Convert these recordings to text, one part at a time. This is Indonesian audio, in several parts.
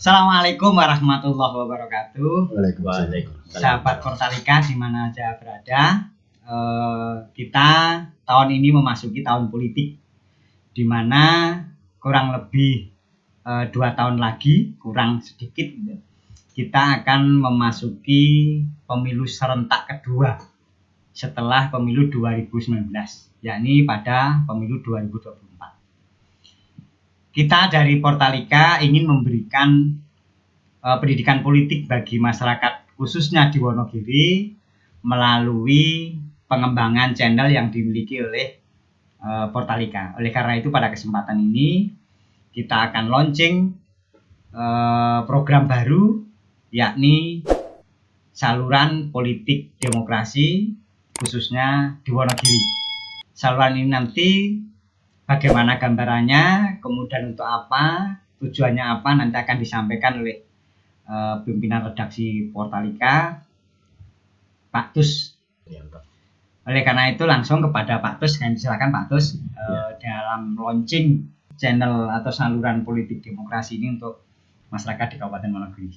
Assalamualaikum warahmatullahi wabarakatuh. Waalaikumsalam. Sahabat Portalika di mana aja berada, kita tahun ini memasuki tahun politik, di mana kurang lebih 2 tahun lagi, kurang sedikit, kita akan memasuki pemilu serentak kedua setelah pemilu 2019, yakni pada pemilu 2024. Kita dari Portalika ingin memberikan pendidikan politik bagi masyarakat khususnya di Wonogiri melalui pengembangan channel yang dimiliki oleh Portalika. Oleh karena itu pada kesempatan ini kita akan launching program baru, yakni saluran politik demokrasi khususnya di Wonogiri. Saluran ini nanti bagaimana gambarannya, kemudian untuk apa, tujuannya apa, nanti akan disampaikan oleh pimpinan redaksi Portalika, Pak Tus. Oleh karena itu langsung kepada Pak Tus, dan silakan Pak Tus dalam launching channel atau saluran politik demokrasi ini untuk masyarakat di Kabupaten Wonogiri.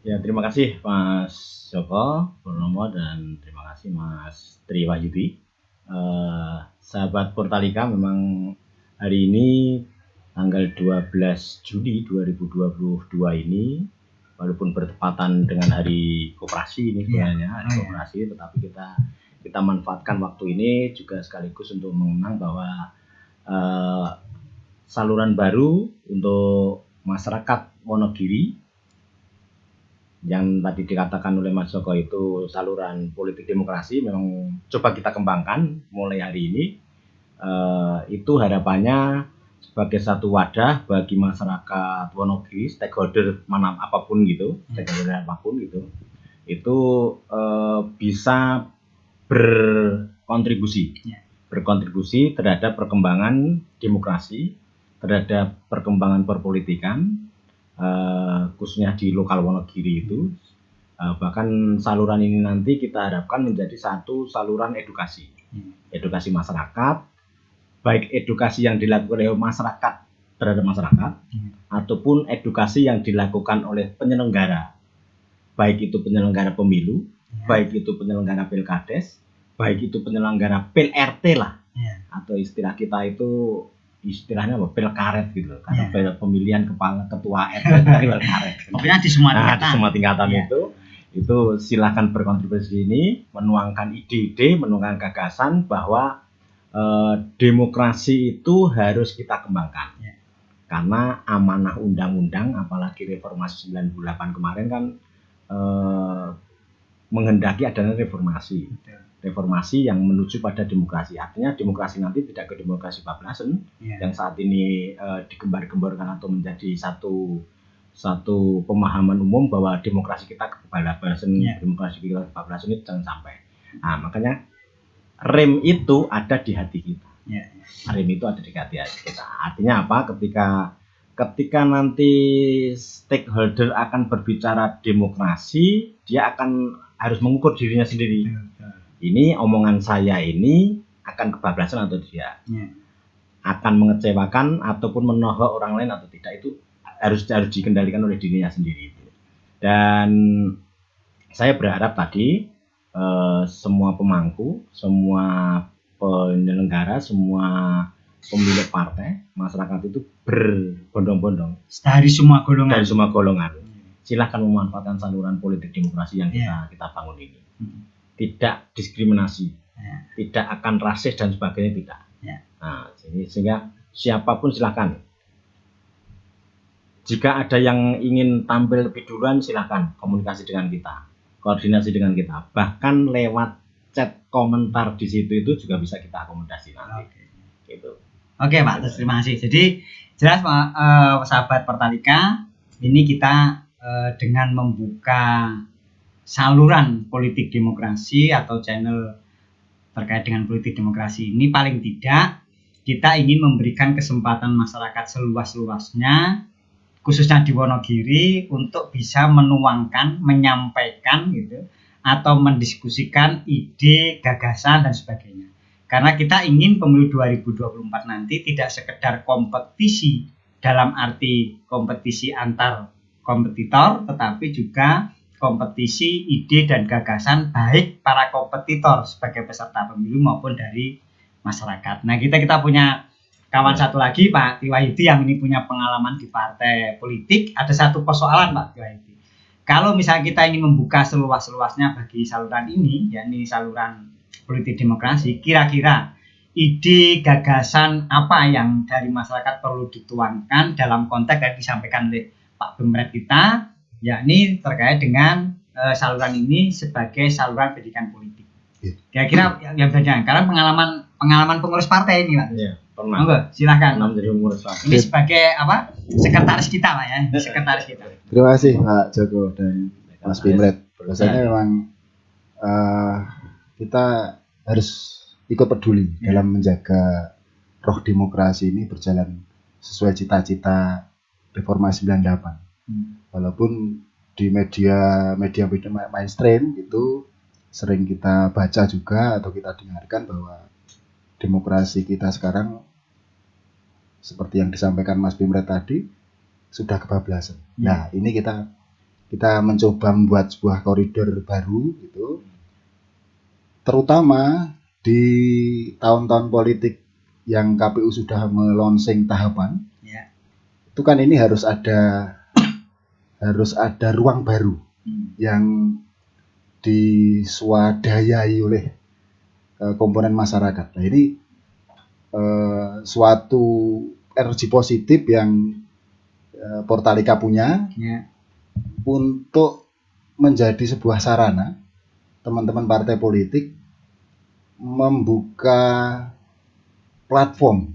Ya, terima kasih Mas Joko Purnomo dan terima kasih Mas Tri Wahyudi. Sahabat Portalika, memang hari ini tanggal 12 Juli 2022 ini, walaupun bertepatan dengan hari koperasi ini sebenarnya, hari koperasi, tetapi kita manfaatkan waktu ini juga sekaligus untuk mengenang bahwa saluran baru untuk masyarakat Wonogiri yang tadi dikatakan oleh Mas Joko itu saluran politik demokrasi memang coba kita kembangkan mulai hari ini. Itu harapannya sebagai satu wadah bagi masyarakat Wonogiri, stakeholder mana apapun gitu, stakeholder apapun gitu, itu bisa berkontribusi terhadap perkembangan demokrasi, terhadap perkembangan perpolitikan, khususnya di lokal Wonogiri itu. Bahkan saluran ini nanti kita harapkan menjadi satu saluran edukasi masyarakat, baik edukasi yang dilakukan oleh masyarakat terhadap masyarakat, ataupun edukasi yang dilakukan oleh penyelenggara, baik itu penyelenggara pemilu, baik itu penyelenggara pilkades, baik itu penyelenggara pil RT lah, atau istilah kita itu istilahnya apa, pil karet gitu loh, karena pemilihan kepala ketua RT dari pil karet. Pokoknya di semua tingkatan. Di semua tingkatan itu silakan berkontribusi ini, menuangkan ide-ide, menuangkan gagasan bahwa demokrasi itu harus kita kembangkan. Karena amanah undang-undang, apalagi reformasi 98 kemarin kan menghendaki adanya reformasi. Reformasi yang menuju pada demokrasi. Artinya demokrasi nanti tidak ke demokrasi bablasan yang saat ini digembar-gemborkan atau menjadi satu pemahaman umum bahwa demokrasi kita ke bablasan, demokrasi kita ke bablasan itu jangan sampai. Nah, makanya rem itu ada di hati kita. Rem itu ada di hati kita. Artinya apa? Ketika nanti stakeholder akan berbicara demokrasi, dia akan harus mengukur dirinya sendiri. Ini omongan saya ini akan kebablasan atau tidak, akan mengecewakan ataupun menohok orang lain atau tidak, itu harus dikendalikan oleh dirinya sendiri. Dan saya berharap tadi semua pemangku, semua penyelenggara, semua pemilik partai, masyarakat itu berbondong-bondong dari semua golongan. Silahkan memanfaatkan saluran politik demokrasi yang kita bangun ini. Tidak diskriminasi, tidak akan rasis dan sebagainya, tidak. Nah, sehingga siapapun silakan. Jika ada yang ingin tampil lebih duluan, silakan komunikasi dengan kita, koordinasi dengan kita. Bahkan lewat chat komentar di situ itu juga bisa kita akomodasi nanti. Gitu. Oke Pak, terima kasih. Jadi jelas sahabat Portalika, ini kita dengan membuka saluran politik demokrasi atau channel terkait dengan politik demokrasi ini, paling tidak kita ingin memberikan kesempatan masyarakat seluas-luasnya khususnya di Wonogiri untuk bisa menuangkan, menyampaikan gitu, atau mendiskusikan ide, gagasan dan sebagainya. Karena kita ingin pemilu 2024 nanti tidak sekedar kompetisi dalam arti kompetisi antar kompetitor, tetapi juga kompetisi ide dan gagasan baik para kompetitor sebagai peserta pemilu maupun dari masyarakat. Nah, kita punya kawan satu lagi, Pak Tiwaidi, yang ini punya pengalaman di partai politik. Ada satu persoalan, Pak Tiwaidi. Kalau misalnya kita ingin membuka seluas-luasnya bagi saluran ini, yakni saluran politik demokrasi, kira-kira ide gagasan apa yang dari masyarakat perlu dituangkan dalam konteks yang disampaikan oleh Pak Bemret kita, yakni terkait dengan saluran ini sebagai saluran pendidikan politik. Kira-kira yang berjalan, karena pengalaman pengurus partai ini, Pak. Iya, pernah. Monggo, silakan. Pernah menjadi pengurus partai. Ini sebagai apa? Sekretaris kita, Pak ya. Sekretaris kita. Terima kasih Pak Joko dan Mas Bimret. Biasanya memang kita harus ikut peduli dalam menjaga roh demokrasi ini berjalan sesuai cita-cita Reformasi 98. Walaupun di media mainstream itu sering kita baca juga atau kita dengarkan bahwa demokrasi kita sekarang seperti yang disampaikan Mas Bimret tadi sudah kebablasan. Nah, ini kita mencoba membuat sebuah koridor baru gitu. Terutama di tahun-tahun politik yang KPU sudah melonsing tahapan. Itu kan ini harus ada ruang baru yang diswadayai oleh komponen masyarakat. Nah, ini suatu energi positif yang Portalika punya untuk menjadi sebuah sarana teman-teman partai politik membuka platform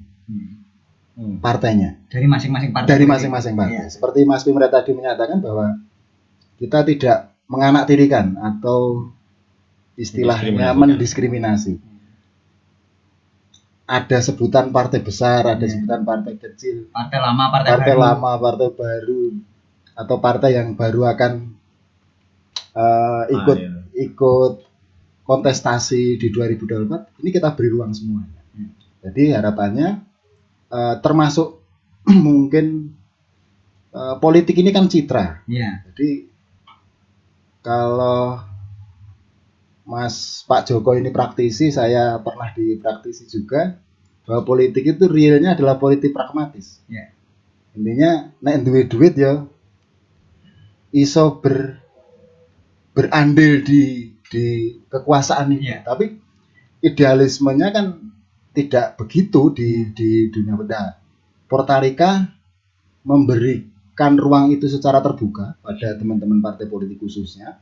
partainya dari masing-masing partai. Ya. Seperti Mas Bimret tadi menyatakan bahwa kita tidak menganaktirikan atau istilahnya mendiskriminasi. Ada sebutan partai besar, ada sebutan partai kecil, partai lama, partai baru, atau partai yang baru akan ikut kontestasi di 2024. Ini kita beri ruang semuanya. Jadi harapannya termasuk mungkin politik ini kan citra. Jadi kalau Pak Joko ini praktisi, saya pernah dipraktisi juga, bahwa politik itu realnya adalah politik pragmatis. Intinya nek duwe duit ya iso berandil di kekuasaan ini. Tapi idealismenya kan tidak begitu di dunia benda. Portalika memberikan ruang itu secara terbuka pada teman-teman partai politik khususnya,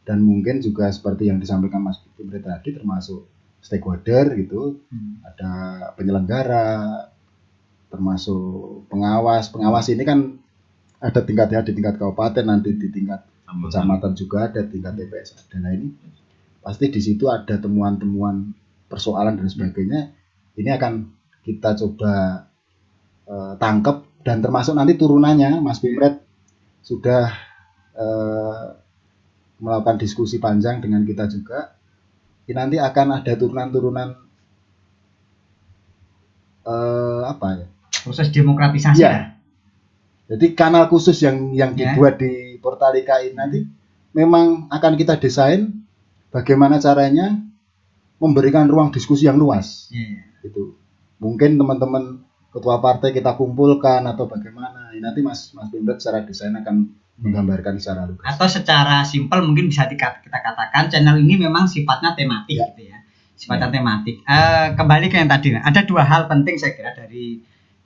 dan mungkin juga seperti yang disampaikan Mas Bimret tadi, termasuk stakeholder gitu, ada penyelenggara, termasuk pengawas ini kan ada tingkatnya di tingkat kabupaten, nanti di tingkat kecamatan juga ada, tingkat TPS ada. Nah, ini pasti di situ ada temuan-temuan persoalan dan sebagainya. Ini akan kita coba tangkap, dan termasuk nanti turunannya Mas Bimret sudah melakukan diskusi panjang dengan kita juga. Ini nanti akan ada turunan-turunan proses demokratisasi. Jadi kanal khusus yang dibuat di Portalika ini nanti memang akan kita desain bagaimana caranya memberikan ruang diskusi yang luas. Gitu. Mungkin teman-teman ketua partai kita kumpulkan atau bagaimana. Nanti Mas Bimret secara desain akan menggambarkan secara lugas. Atau secara simpel mungkin bisa kita katakan channel ini memang sifatnya tematik gitu ya. Sifatnya tematik. Kembali ke yang tadi. Ada dua hal penting saya kira dari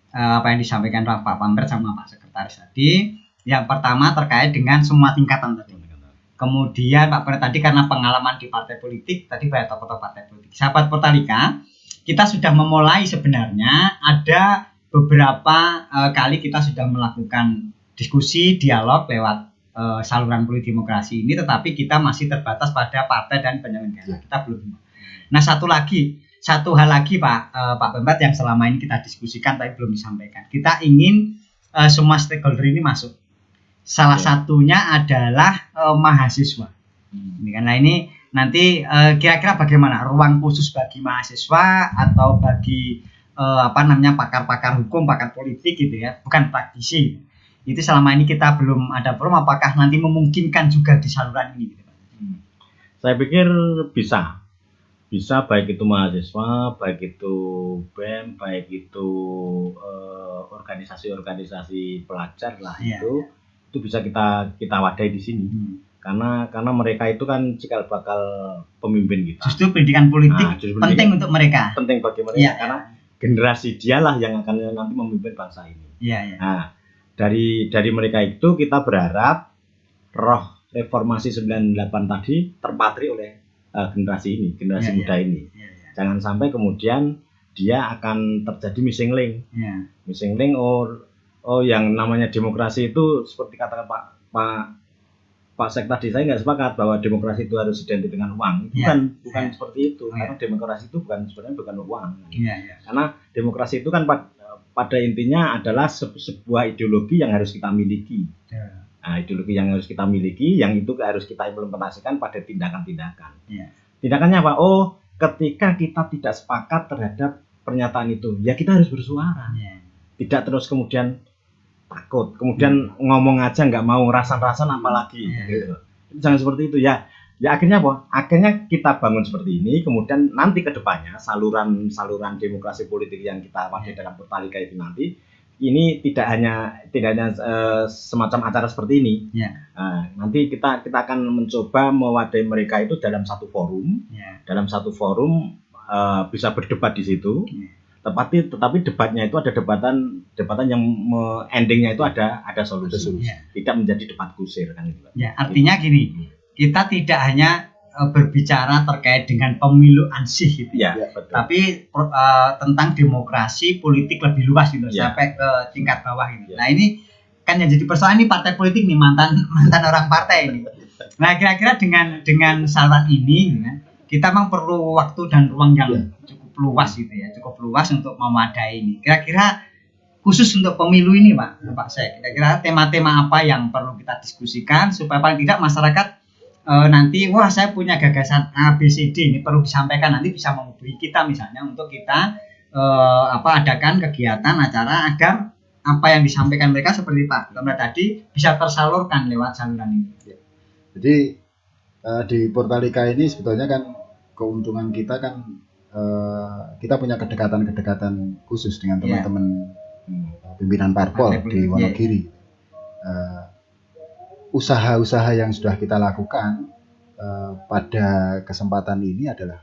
apa yang disampaikan Pak Bimret sama Pak Sekretaris tadi. Yang pertama terkait dengan semua tingkatan tadi. Kemudian Pak Bimret tadi karena pengalaman di partai politik, tadi banyak tokoh-tokoh partai politik. Sahabat Portalika, kita sudah memulai sebenarnya ada beberapa kali kita sudah melakukan diskusi, dialog lewat saluran politik demokrasi ini, tetapi kita masih terbatas pada partai dan penyelenggara. Kita belum. Nah, satu hal lagi Pak Bimret yang selama ini kita diskusikan tapi belum disampaikan. Kita ingin semua stakeholder ini masuk. Salah satunya adalah mahasiswa. Karena ini nanti kira-kira bagaimana ruang khusus bagi mahasiswa atau bagi pakar-pakar hukum, pakar politik gitu ya, bukan praktisi. Itu selama ini kita belum ada forum, apakah nanti memungkinkan juga di saluran ini? Gitu, Pak? Saya pikir bisa baik itu mahasiswa, baik itu BEM, baik itu organisasi-organisasi pelajar lah, itu bisa kita wadai di sini. Karena mereka itu kan cikal bakal pemimpin kita. Justru pendidikan politik penting untuk mereka. Penting bagi mereka karena generasi dialah yang akan nanti memimpin bangsa ini. Nah, dari mereka itu kita berharap roh reformasi 98 tadi terpatri oleh generasi muda ini. Jangan sampai kemudian dia akan terjadi missing link. Missing link yang namanya demokrasi itu seperti katakan Pak Sek tadi, saya nggak sepakat bahwa demokrasi itu harus identik dengan uang. Bukan seperti itu. Karena demokrasi itu sebenarnya bukan uang. Karena demokrasi itu kan pada intinya adalah sebuah ideologi yang harus kita miliki. Nah, ideologi yang harus kita miliki, yang itu harus kita implementasikan pada tindakan-tindakan. Tindakannya apa? Ketika kita tidak sepakat terhadap pernyataan itu, ya kita harus bersuara. Tidak terus kemudian takut, kemudian ngomong aja nggak mau, rasan-rasan apalagi. Gitu. Jangan seperti itu ya. Ya akhirnya apa? Akhirnya kita bangun seperti ini, kemudian nanti ke depannya saluran demokrasi politik yang kita wadai dalam Portalika itu nanti ini tidak hanya semacam acara seperti ini. Nanti kita akan mencoba mewadai mereka itu dalam satu forum, bisa berdebat di situ. Tetapi debatnya itu ada debatan yang endingnya itu ada solusi. Tidak menjadi debat kusir kan gitu. Artinya gini, kita tidak hanya berbicara terkait dengan pemilu ansih gitu betul. Tapi tentang demokrasi politik lebih luas gitu, sampai ke tingkat bawah gitu. Nah, ini kan yang jadi persoalan ini partai politik nih, mantan orang partai ini. Nah, kira-kira dengan saluran ini kita memang perlu waktu dan ruang yang cukup luas gitu ya, cukup luas untuk memadai ini. Kira-kira khusus untuk pemilu ini Pak Sek, kira-kira tema-tema apa yang perlu kita diskusikan supaya paling tidak masyarakat nanti saya punya gagasan A, B, C, D ini perlu disampaikan, nanti bisa menghubungi kita misalnya untuk kita adakan kegiatan acara agar apa yang disampaikan mereka seperti Pak Komrad tadi bisa tersalurkan lewat saluran ini. Jadi di Portalika ini sebetulnya kan keuntungan kita kan kita punya kedekatan khusus dengan teman-teman pimpinan parpol di Wonogiri. Usaha-usaha yang sudah kita lakukan pada kesempatan ini adalah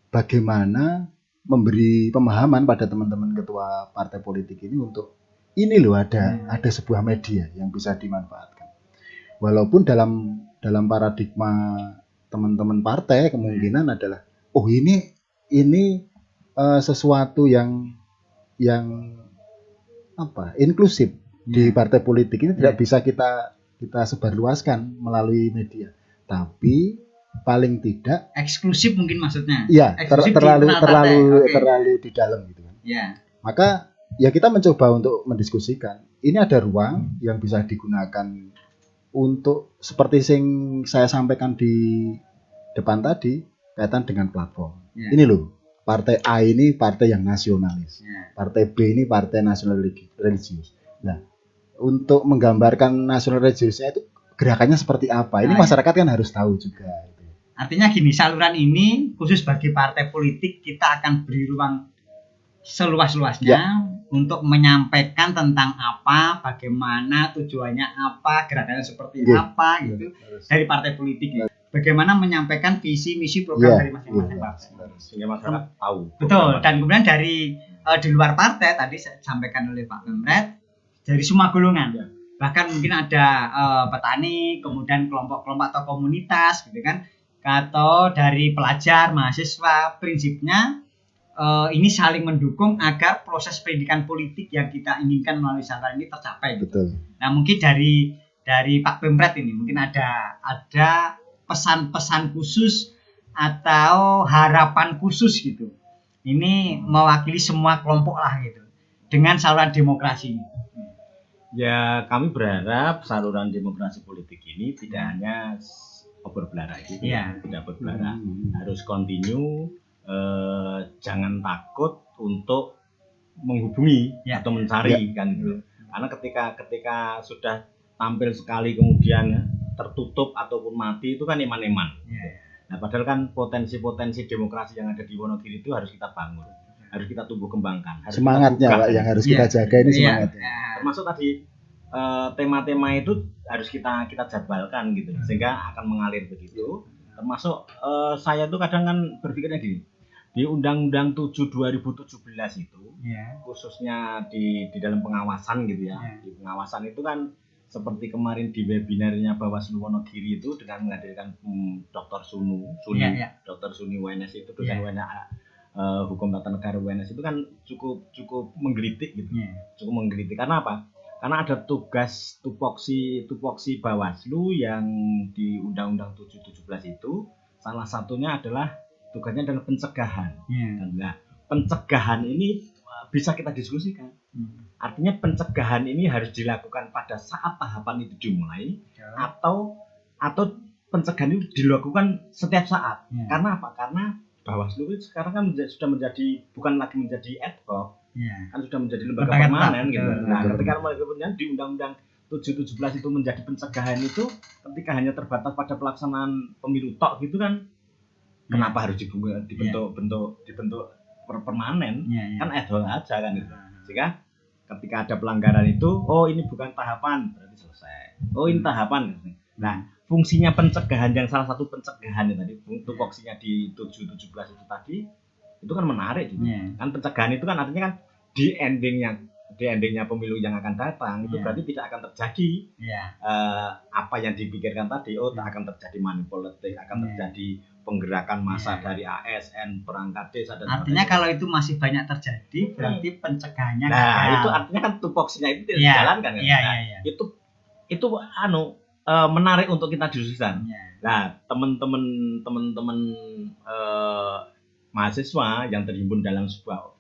bagaimana memberi pemahaman pada teman-teman ketua partai politik ini untuk ini loh ada sebuah media yang bisa dimanfaatkan. Walaupun dalam paradigma teman-teman partai kemungkinan adalah ini sesuatu yang inklusif di partai politik ini tidak bisa kita sebarluaskan melalui media, tapi paling tidak eksklusif mungkin maksudnya. Terlalu di dalam gitu kan. Maka ya kita mencoba untuk mendiskusikan. Ini ada ruang yang bisa digunakan untuk seperti yang saya sampaikan di depan tadi kaitan dengan platform. Ini loh, partai A ini partai yang nasionalis. Partai B ini partai nasional religius. Nah, untuk menggambarkan nasional religiusnya itu gerakannya seperti apa? Ini masyarakat kan harus tahu juga. Artinya gini, saluran ini khusus bagi partai politik kita akan beri ruang seluas-luasnya untuk menyampaikan tentang apa, bagaimana, tujuannya apa, gerakannya seperti apa gitu dari partai politik. Bagaimana menyampaikan visi misi program dari masing-masing partai sehingga masyarakat tahu. Betul. Dan kemudian dari di luar partai tadi disampaikan oleh Pak Komrad, dari semua golongan, bahkan mungkin ada petani, kemudian kelompok-kelompok atau komunitas gitu kan, atau dari pelajar, mahasiswa. Prinsipnya ini saling mendukung agar proses pendidikan politik yang kita inginkan melalui saluran ini tercapai. Betul. Nah, mungkin dari Pak Komrad ini mungkin ada pesan-pesan khusus atau harapan khusus gitu. Ini mewakili semua kelompok lah gitu dengan saluran demokrasi ini. Ya, kami berharap saluran demokrasi politik ini tidak hanya berbelara gitu, tidak berbelara, harus continue, jangan takut untuk menghubungi atau mencari kan gitu. Karena ketika sudah tampil sekali kemudian tertutup ataupun mati itu kan eman-eman. Nah, padahal kan potensi-potensi demokrasi yang ada di Wonogiri itu harus kita bangun, harus kita tumbuh kembangkan. Harus semangatnya Pak yang harus kita jaga ini semangatnya. Termasuk tadi tema-tema itu harus kita jadwalkan gitu, sehingga akan mengalir begitu. Termasuk saya tuh kadang kan berpikirnya gini, di Undang-Undang 7 2017 itu, khususnya di dalam pengawasan gitu ya, di pengawasan itu kan seperti kemarin di webinarnya Bawaslu Wonogiri itu dengan menghadirkan Dr. Dr. Suni WNS itu dosen WNS hukum tata negara WNS itu kan cukup menggelitik gitu, cukup menggelitik. Karena apa? Karena ada tugas tupoksi Bawaslu yang di Undang-Undang 717 itu salah satunya adalah tugasnya adalah pencegahan. Nah, pencegahan ini bisa kita diskusikan. Artinya pencegahan ini harus dilakukan pada saat tahapan itu dimulai atau pencegahan itu dilakukan setiap saat. Karena apa? Karena Bawaslu itu sekarang kan sudah menjadi bukan lagi menjadi ad hoc, kan sudah menjadi lembaga permanen gitu. Nah, ketika kemudian di Undang-Undang 717 itu menjadi pencegahan itu ketika hanya terbatas pada pelaksanaan pemilu tok gitu kan, kenapa harus dibentuk permanen? Kan ad hoc aja kan gitu. Sehingga ketika ada pelanggaran itu, oh ini bukan tahapan, berarti selesai. Oh ini tahapan. Nah, fungsinya pencegahan yang salah satu pencegahan tadi, tupoksinya di 717 itu tadi, itu kan menarik juga. Kan pencegahan itu kan artinya kan di endingnya pemilu yang akan datang itu berarti tidak akan terjadi apa yang dipikirkan tadi. Oh, tak akan terjadi money politik, akan terjadi penggerakan massa dari ASN, perangkat desa dan artinya kalau itu masih banyak terjadi berarti pencegahannya itu artinya kan tupoksinya itu tidak dijalankan kan. Itu menarik untuk kita diskusikan. Nah, teman-teman mahasiswa yang terhimpun dalam sebuah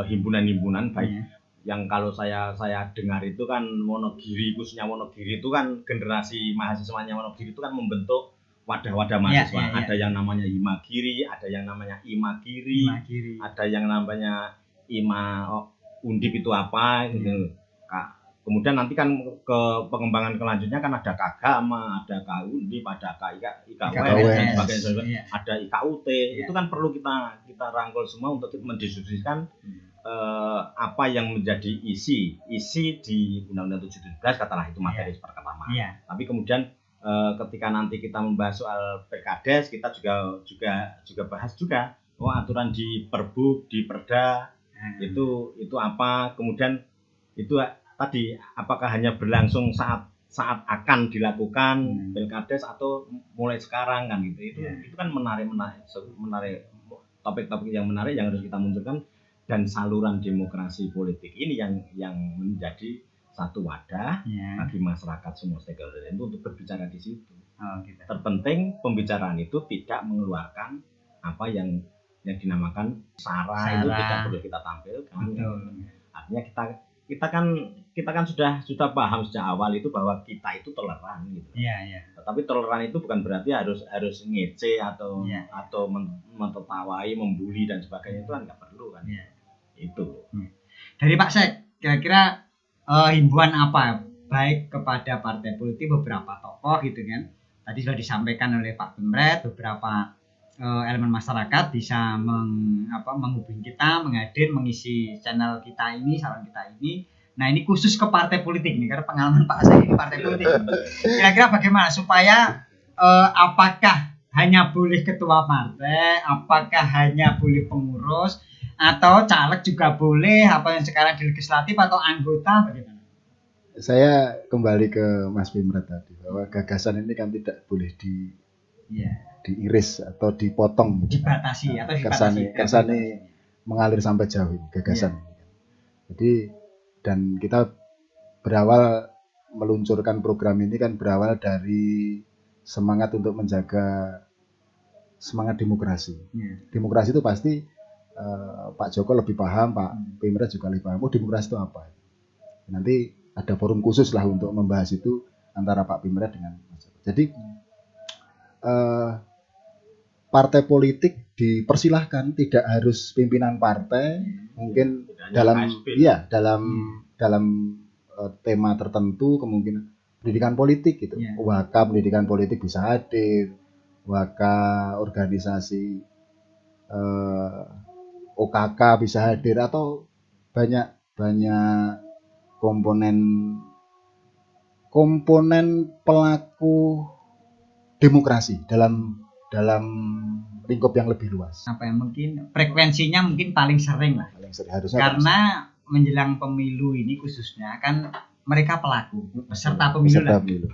himpunan-himpunan baik yang kalau saya dengar itu kan Wonogiri, khususnya Wonogiri itu kan generasi mahasiswanya Wonogiri itu kan membentuk wadah-wadah mahasiswa. Ada yang namanya Himagiri, ada yang namanya Imagiri, ada yang namanya Undip itu apa gitu. Kemudian nanti kan ke pengembangan kelanjutnya kan ada Kagama, ada Undip, ada IKW dan sebagainya, ada IKUT. Itu kan perlu kita rangkul semua untuk mendiskusikan apa yang menjadi isi di Undang-Undang 717 katalah itu materi pertama. Tapi kemudian ketika nanti kita membahas soal PKDes, kita juga bahas juga aturan di Perbuk, di Perda itu apa, kemudian itu tadi apakah hanya berlangsung saat akan dilakukan PKDes atau mulai sekarang kan gitu. Itu kan menarik topik-topik yang menarik yang harus kita munculkan, dan saluran demokrasi politik ini yang menjadi satu wadah bagi masyarakat semua stakeholder itu untuk berbicara di situ. Terpenting pembicaraan itu tidak mengeluarkan apa yang dinamakan sara itu tidak perlu kita tampilkan. Artinya kita kan sudah paham sejak awal itu bahwa kita itu toleran gitu. Tetapi toleran itu bukan berarti harus ngece atau mentertawai, membuli dan sebagainya, itu kan nggak perlu kan. Itu. Dari Pak Sek, kira-kira himbauan apa baik kepada partai politik, beberapa tokoh gitu kan, tadi sudah disampaikan oleh Pak Pemret, beberapa elemen masyarakat bisa menghubungi kita, mengisi channel kita ini, saluran kita ini. Nah ini khusus ke partai politik nih, karena pengalaman Pak Sek ini partai politik. Kira-kira bagaimana supaya apakah hanya boleh ketua partai, apakah hanya boleh pengurus, atau caleg juga boleh, apa yang sekarang di legislatif, atau anggota, bagaimana? Saya kembali ke Mas Pimret tadi, bahwa gagasan ini kan tidak boleh diiris atau dipotong, dibatasi atau kersane mengalir sampai jauh ini gagasan. Jadi dan kita berawal meluncurkan program ini kan berawal dari semangat untuk menjaga semangat demokrasi. Demokrasi itu pasti Pak Joko lebih paham, Pak Pimret juga lebih paham. Demokrasi itu apa? Nanti ada forum khusus lah untuk membahas itu antara Pak Pimret dengan Mas Joko. Jadi partai politik dipersilahkan, tidak harus pimpinan partai, mungkin dalam tema tertentu, kemungkinan pendidikan politik gitu. Waka pendidikan politik bisa hadir, waka organisasi OKK bisa hadir, atau banyak komponen pelaku demokrasi dalam lingkup yang lebih luas. Apa yang mungkin frekuensinya mungkin paling sering lah. Harusnya karena menjelang pemilu ini khususnya kan mereka pelaku peserta pemilu.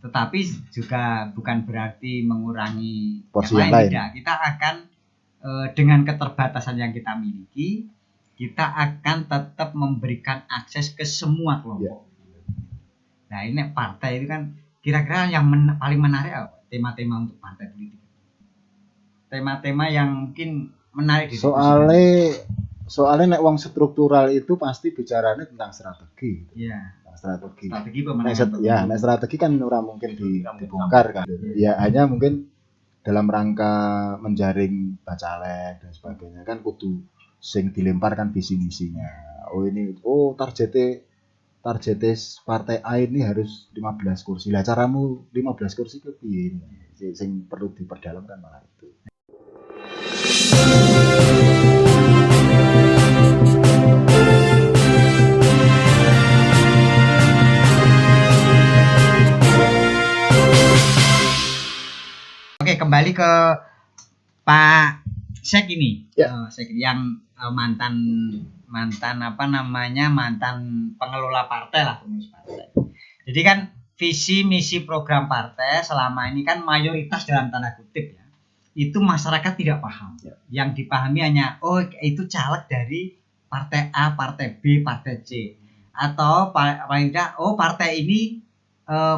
Tetapi juga bukan berarti mengurangi porsi yang lain. Tidak. Kita akan dengan keterbatasan yang kita miliki, kita akan tetap memberikan akses ke semua kelompok. Nah, ini partai itu kan kira-kira yang paling menarik apa? Tema-tema untuk partai politik. Tema-tema yang mungkin menarik di soalnya nek wong struktural itu pasti bicaranya tentang strategi. Iya. Strategi pemenangan. Nek strategi kan ora mungkin dibongkar kan. Ya hanya mungkin dalam rangka menjaring bacalek dan sebagainya kan kudu sing dilempar kan visi misinya. Targetnya partai A ini harus 15 kursi. Lah caramu 15 kursi ke piye? Sing perlu diperdalam kan malah itu. Oke, kembali ke Pak Sek ini. Sek yang mantan pengelola partai lah, pengurus partai. Jadi kan visi misi program partai selama ini kan mayoritas dalam tanda kutip ya, itu masyarakat tidak paham. Yang dipahami hanya itu caleg dari partai A, partai B, partai C, atau paling tidak partai ini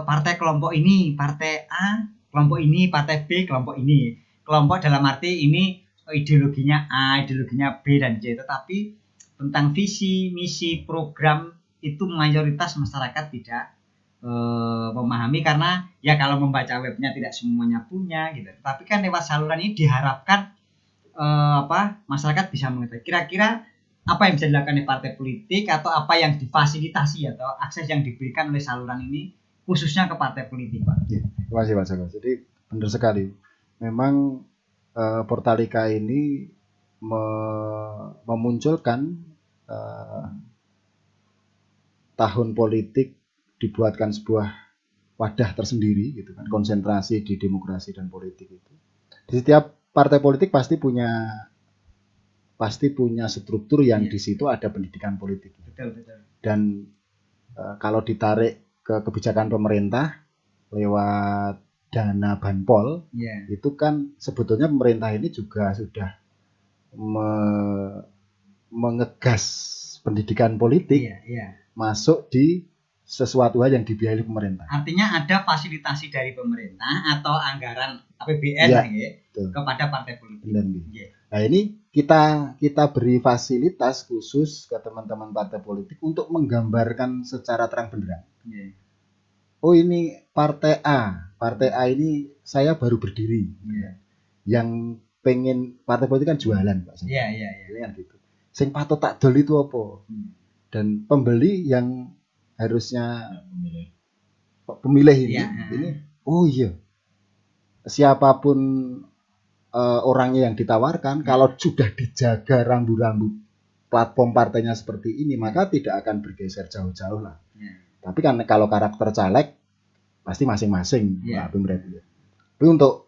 partai kelompok ini, partai A kelompok ini, partai B kelompok ini. Kelompok dalam arti ini ideologinya A, ideologinya B dan C. Tetapi tentang visi, misi, program itu mayoritas masyarakat tidak memahami, karena ya kalau membaca webnya tidak semuanya punya gitu. Tapi kan lewat saluran ini diharapkan masyarakat bisa mengetahui kira-kira apa yang bisa dilakukan oleh partai politik, atau apa yang difasilitasi atau akses yang diberikan oleh saluran ini khususnya ke partai politik, Pak. Ya, terima kasih Pak Joko. Jadi benar sekali. Memang Portalika ini memunculkan tahun politik, dibuatkan sebuah wadah tersendiri gitu kan, konsentrasi di demokrasi dan politik itu. Di setiap partai politik pasti punya struktur yang di situ ada pendidikan politik. Betul. Dan kalau ditarik ke kebijakan pemerintah lewat dana banpol, itu kan sebetulnya pemerintah ini juga sudah mengegas pendidikan politik masuk di sesuatu hal yang dibiayai pemerintah. Artinya ada fasilitasi dari pemerintah atau anggaran APBN kepada partai politik. Nah ini kita beri fasilitas khusus ke teman-teman partai politik untuk menggambarkan secara terang benderang. Ini partai A ini saya baru berdiri. Yang pengen partai politik kan jualan, Pak. Kan gitu. Sing patut tak dol itu apa? Dan pembeli yang harusnya pemilih ini siapapun orangnya yang ditawarkan, kalau sudah dijaga rambu-rambu platform partainya seperti ini, maka tidak akan bergeser jauh-jauh lah. Tapi kan kalau karakter caleg pasti masing-masing, Tapi untuk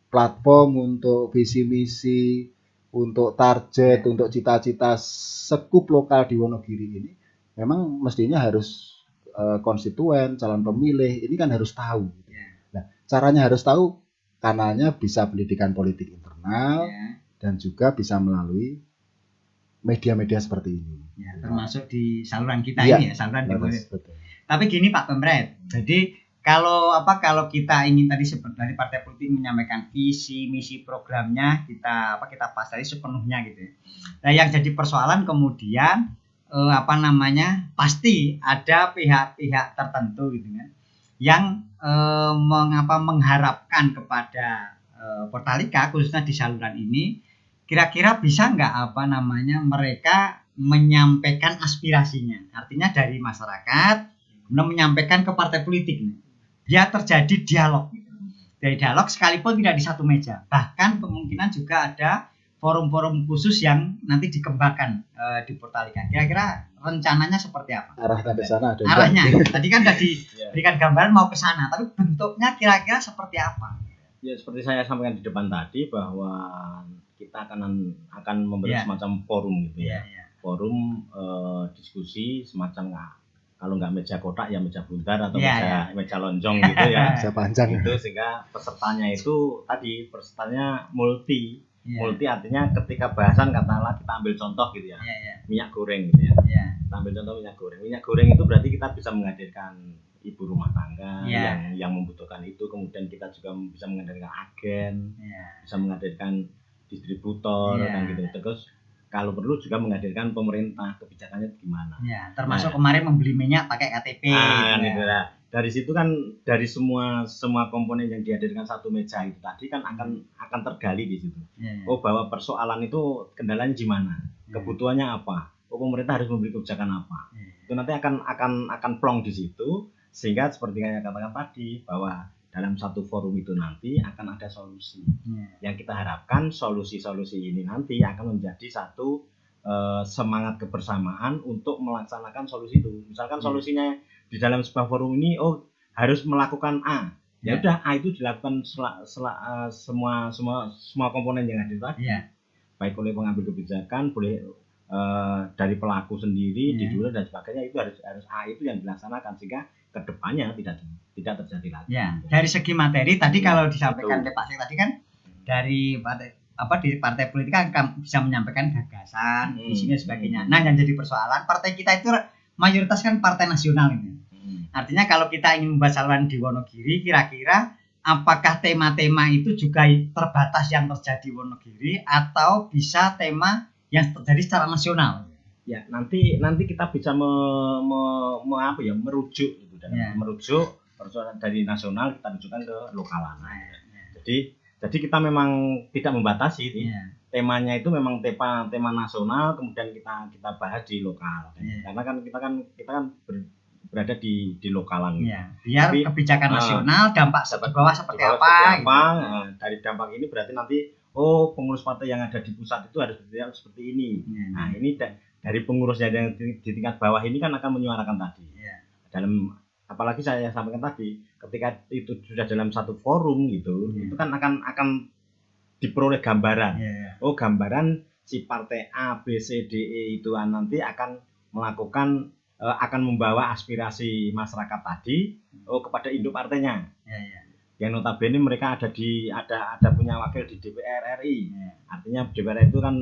platform, untuk visi misi, untuk target, untuk cita-cita sekup lokal di Wonogiri ini, memang mestinya harus konstituen, calon pemilih ini kan harus tahu. Nah, caranya harus tahu, kanalnya bisa pendidikan politik internal dan juga bisa melalui media-media seperti ini. Termasuk di saluran kita ini saluran demokrasi. Tapi gini Pak Pemret, jadi kalau kita ingin tadi seperti dari partai politik menyampaikan visi misi programnya, kita pasari sepenuhnya gitu. Nah, yang jadi persoalan kemudian pasti ada pihak-pihak tertentu gitu kan yang mengharapkan kepada Portalika khususnya di saluran ini, kira-kira bisa nggak mereka menyampaikan aspirasinya. Artinya dari masyarakat kemudian menyampaikan ke partai politik. Biar terjadi dialog. Dari dialog sekalipun tidak di satu meja. Bahkan kemungkinan juga ada forum-forum khusus yang nanti dikembangkan di Portalika. Kira-kira rencananya seperti apa? Arahnya ke sana ada. Arahnya. Tadi kan sudah diberikan gambaran mau ke sana, tapi bentuknya kira-kira seperti apa? Ya seperti saya sampaikan di depan tadi bahwa kita akan memberi semacam forum gitu ya. Forum diskusi semacam kalau nggak meja kotak ya meja buntar atau meja lonjong gitu ya. Meja panjang gitu, sehingga pesertanya itu tadi pesertanya multi artinya ketika bahasan katakanlah kita ambil contoh gitu ya. Minyak goreng gitu ya. Kita ambil contoh minyak goreng itu berarti kita bisa menghadirkan ibu rumah tangga yang membutuhkan itu, kemudian kita juga bisa menghadirkan agen, bisa menghadirkan distributor dan gitu. Terus kalau perlu juga menghadirkan pemerintah, kebijakannya gimana. Termasuk kemarin membeli minyak pakai KTP. Gitu lah. Dari situ kan dari semua komponen yang dihadirkan satu meja itu tadi kan akan tergali di situ. Oh bahwa persoalan itu kendalanya gimana, kebutuhannya apa, pemerintah harus memberi kebijakan apa. Itu nanti akan plong di situ, sehingga seperti yang saya katakan tadi bahwa dalam satu forum itu nanti akan ada solusi. Yang kita harapkan solusi-solusi ini nanti akan menjadi satu semangat kebersamaan untuk melaksanakan solusi itu. Misalkan solusinya di dalam sebuah forum ini harus melakukan A. Ya udah A itu dilakukan semua komponen yang ada tadi. Baik oleh pengambil kebijakan, boleh dari pelaku sendiri, diduga dan sebagainya, itu harus A itu yang dilaksanakan sehingga kedepannya tidak terjadi lagi. Dari segi materi tadi kalau disampaikan oleh Pak Sek tadi kan dari di partai politik kan bisa menyampaikan gagasan, visinya sebagainya. Nah, yang jadi persoalan partai kita itu mayoritas kan partai nasional ini. Artinya kalau kita ingin membuat saluran di Wonogiri, kira-kira apakah tema-tema itu juga terbatas yang terjadi di Wonogiri atau bisa tema yang terjadi secara nasional? Ya, nanti kita bisa merujuk gitu, merujuk persoalan dari nasional kita rujukan ke lokalan. Jadi kita memang tidak membatasi temanya itu memang tema nasional, kemudian kita bahas di lokal. Karena kan kita kan berada di lokalan. Biar kebijakan nasional dampak di bawah seperti apa. Dari dampak ini berarti nanti pengurus partai yang ada di pusat itu harus seperti ini. Nah, ini dari pengurusnya yang di tingkat bawah ini kan akan menyuarakan tadi. Dalam apalagi saya sampaikan tadi, ketika itu sudah dalam satu forum gitu, itu kan akan diperoleh gambaran. Gambaran si partai A, B, C, D, E itu nanti akan melakukan akan membawa aspirasi masyarakat tadi kepada induk partainya. Yang notabene mereka ada punya wakil di DPR RI. Artinya DPR itu kan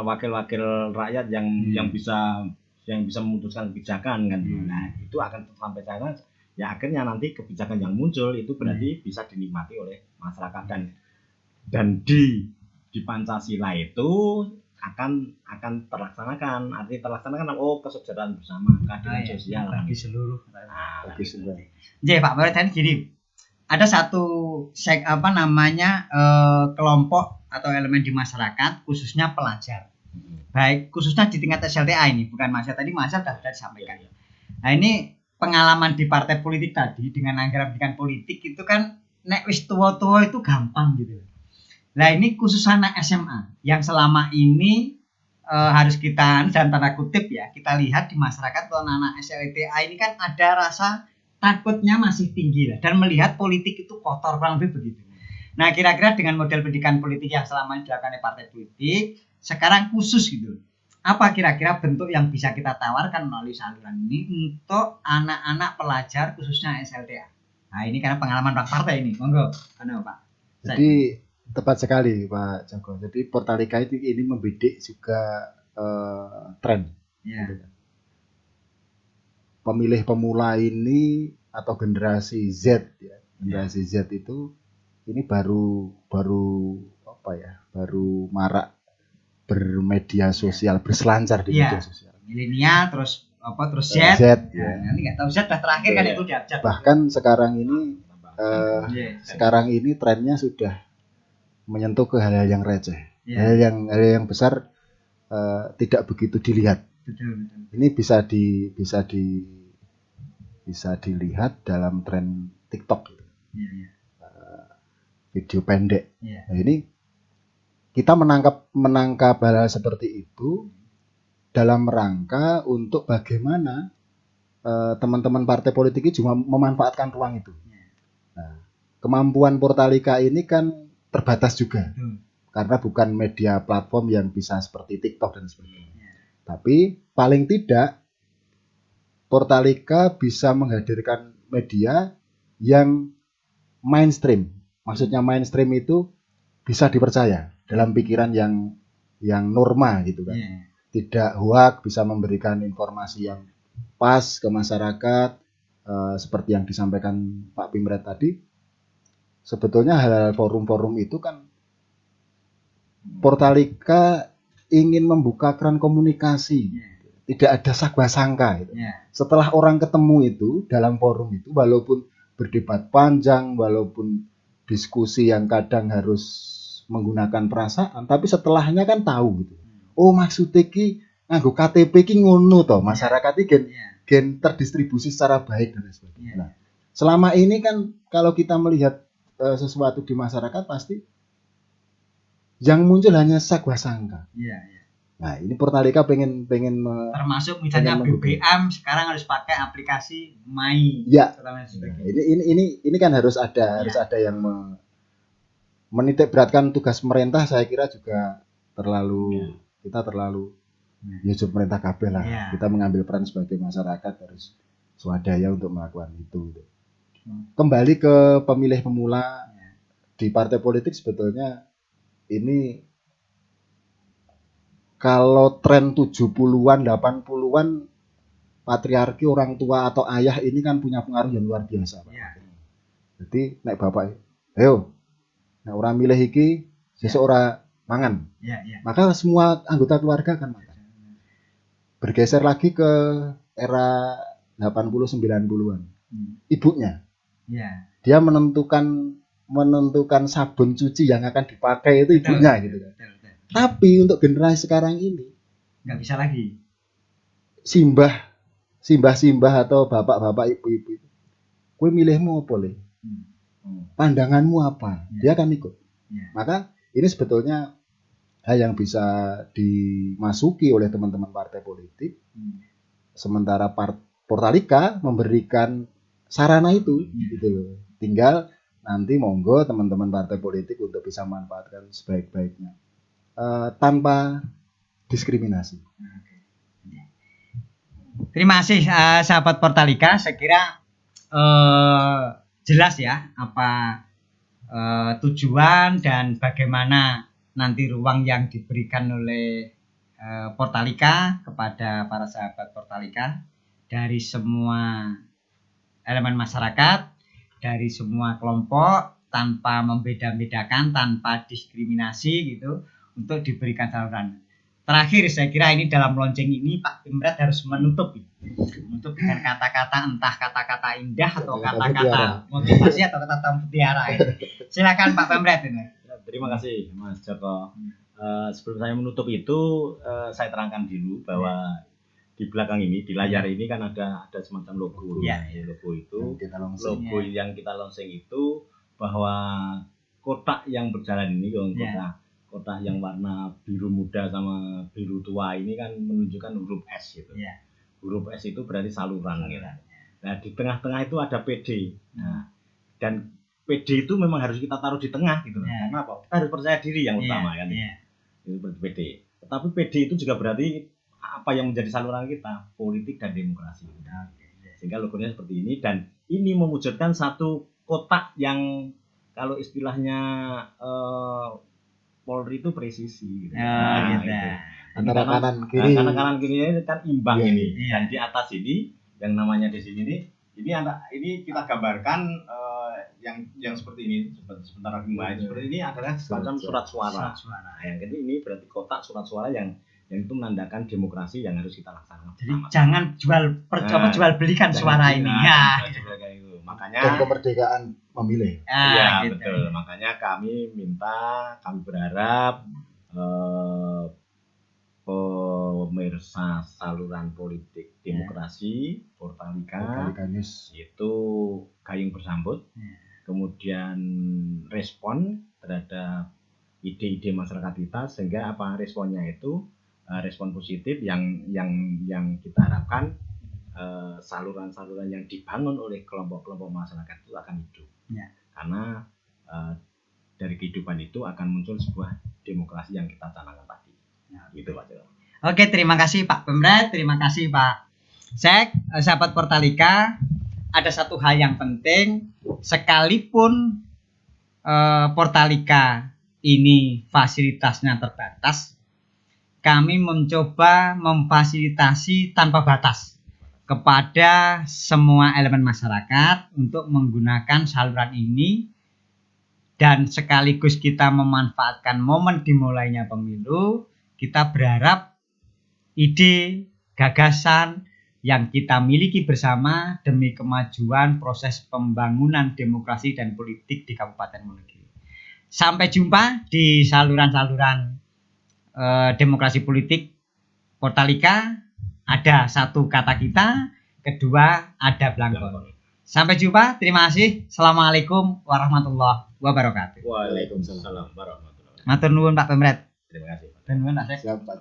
wakil-wakil rakyat yang bisa memutuskan kebijakan kan. Nah, itu akan sampai sana ya akhirnya nanti kebijakan yang muncul itu berarti bisa dinikmati oleh masyarakat dan di Pancasila itu akan terlaksanakan. Artinya terlaksanakan kesejahteraan bersama, keadilan sosial bagi seluruh. Bagi seluruh. Pak Barat gini. Ada satu kelompok atau elemen di masyarakat khususnya pelajar. Baik khususnya di tingkat SLTA ini, bukan masa tadi sudah disampaikan. Nah, ini pengalaman di partai politik tadi dengan anggaran pendidikan politik itu kan nek wis tua-tua itu gampang gitu. Nah, ini khusus anak SMA yang selama ini harus kita dalam tanda kutip ya, kita lihat di masyarakat anak SLTA ini kan ada rasa takutnya masih tinggi lah, dan melihat politik itu kotor, kurang lebih begitu. Nah, kira-kira dengan model pendidikan politik yang selama ini dilakukan oleh partai politik, sekarang khusus gitu. Apa kira-kira bentuk yang bisa kita tawarkan melalui saluran ini untuk anak-anak pelajar khususnya SLTA? Nah, ini karena pengalaman Pak Partai ini, monggo, Pak. Jadi tepat sekali Pak Joko. Jadi Portalika itu ini membidik juga tren. Pemilih pemula ini atau generasi Z ya. Generasi Z itu ini baru marak bermedia sosial, berselancar di media sosial. Milenial terus Z. Nanti nggak tahu Z dah terakhir kan itu diajak. Bahkan sekarang ini trennya sudah menyentuh ke hal-hal yang receh. Hal yang besar tidak begitu dilihat. Betul. Ini bisa dilihat dalam tren TikTok. Iya. Video pendek. Iya. Nah, ini kita menangkap hal seperti itu dalam rangka untuk bagaimana teman-teman partai politik ini juga memanfaatkan ruang itu. Nah, kemampuan Portalika ini kan terbatas juga, karena bukan media platform yang bisa seperti TikTok dan sebagainya. Tapi paling tidak Portalika bisa menghadirkan media yang mainstream. Maksudnya mainstream itu bisa dipercaya dalam pikiran yang norma gitu kan. Tidak hoax, bisa memberikan informasi yang pas ke masyarakat, seperti yang disampaikan Pak Pimret tadi. Sebetulnya hal-hal forum-forum itu kan Portalika ingin membuka keran komunikasi, tidak ada sagwa-sangka gitu. Setelah orang ketemu itu dalam forum itu, walaupun berdebat panjang, walaupun diskusi yang kadang harus menggunakan perasaan, tapi setelahnya kan tahu gitu. Oh, maksudnya ki nganggo KTP ki ngono toh, masyarakat iki gen terdistribusi secara baik dan sebagainya. Nah, selama ini kan kalau kita melihat sesuatu di masyarakat pasti yang muncul hanya sagwa-sangka. Nah, ini Portalika pengen termasuk misalnya BBM sekarang harus pakai aplikasi My. Ya. Nah, ini kan harus ada yang menitik beratkan tugas pemerintah. Saya kira juga kita terlalu pemerintah kabeh lah. Kita mengambil peran sebagai masyarakat harus swadaya untuk melakukan itu. Kembali ke pemilih pemula di partai politik, sebetulnya ini kalau tren 70-an, 80-an patriarki orang tua atau ayah ini kan punya pengaruh yang luar biasa. Jadi nek bapak, ayo nek orang milih iki sesuk ora mangan. Maka semua anggota keluarga akan makan. Bergeser lagi ke era 80 90-an. Ibunya. Dia menentukan sabun cuci yang akan dipakai itu ibunya gitu kan. Tapi untuk generasi sekarang ini nggak bisa lagi. Simbah atau bapak-bapak ibu-ibu itu, kowe milihmu apa le? Pandanganmu apa? Dia akan ikut. Maka ini sebetulnya hal yang bisa dimasuki oleh teman-teman partai politik. Sementara Portalika memberikan sarana itu gitu loh. Tinggal nanti monggo teman-teman partai politik untuk bisa manfaatkan sebaik-baiknya tanpa diskriminasi. Terima kasih sahabat Portalika. Saya kira jelas ya apa tujuan dan bagaimana nanti ruang yang diberikan oleh Portalika kepada para sahabat Portalika dari semua elemen masyarakat, dari semua kelompok, tanpa membeda-bedakan, tanpa diskriminasi gitu, untuk diberikan saluran. Terakhir saya kira ini dalam lonceng ini Pak Pimret harus menutup dengan kata-kata, entah kata-kata indah atau kata-kata motivasi atau kata-kata mutiara. Silakan Pak Pimret ini. Terima kasih Mas Joko. Sebelum saya menutup itu saya terangkan dulu bahwa di belakang ini, di layar ini kan ada semacam logo. Logo itu yang kita launching itu bahwa kotak yang berjalan ini kotak yang warna biru muda sama biru tua ini kan menunjukkan huruf S gitu. Huruf S itu berarti saluran gitu. Nah, di tengah-tengah itu ada PD. Nah, dan PD itu memang harus kita taruh di tengah gitu. Karena apa? Kita harus percaya diri yang utama kan. Itu berarti PD. Tetapi PD itu juga berarti apa yang menjadi saluran kita, politik dan demokrasi. Sehingga logonya seperti ini, dan ini mewujudkan satu kotak yang kalau istilahnya Polri itu presisi gitu. Gitu. Antara kanan kiri ini kan imbang ini. Dan di atas ini yang namanya di sini ini kita gambarkan yang seperti ini, sebentar lagi seperti ini adalah semacam surat suara. Yang ini berarti kotak surat suara yang itu menandakan demokrasi yang harus kita laksanakan. Jadi jangan jual belikan suara ini. Makanya dan kemerdekaan memilih. Iya, gitu. Betul. Makanya kami berharap pemirsa saluran politik demokrasi Portalika News itu gayung bersambut, kemudian respon terhadap ide-ide masyarakat kita, sehingga responnya itu respon positif yang kita harapkan saluran-saluran yang dibangun oleh kelompok-kelompok masyarakat itu akan hidup. Karena dari kehidupan itu akan muncul sebuah demokrasi yang kita canangkan tadi. Gitu Pak Jero. Oke, terima kasih Pak Pemret, terima kasih Pak Sek, sahabat Portalika. Ada satu hal yang penting, sekalipun Portalika ini fasilitasnya terbatas, kami mencoba memfasilitasi tanpa batas kepada semua elemen masyarakat untuk menggunakan saluran ini, dan sekaligus kita memanfaatkan momen dimulainya pemilu. Kita berharap ide, gagasan yang kita miliki bersama demi kemajuan proses pembangunan demokrasi dan politik di Kabupaten Wonogiri. Sampai jumpa di saluran-saluran demokrasi politik Portalika. Ada satu kata kita, kedua ada belangkon. Sampai jumpa, terima kasih. Assalamualaikum warahmatullahi wabarakatuh. Waalaikumsalam warahmatullahi wabarakatuh. Matur nuwun Pak Pemret. Terima kasih. Terima kasih. siap Pak.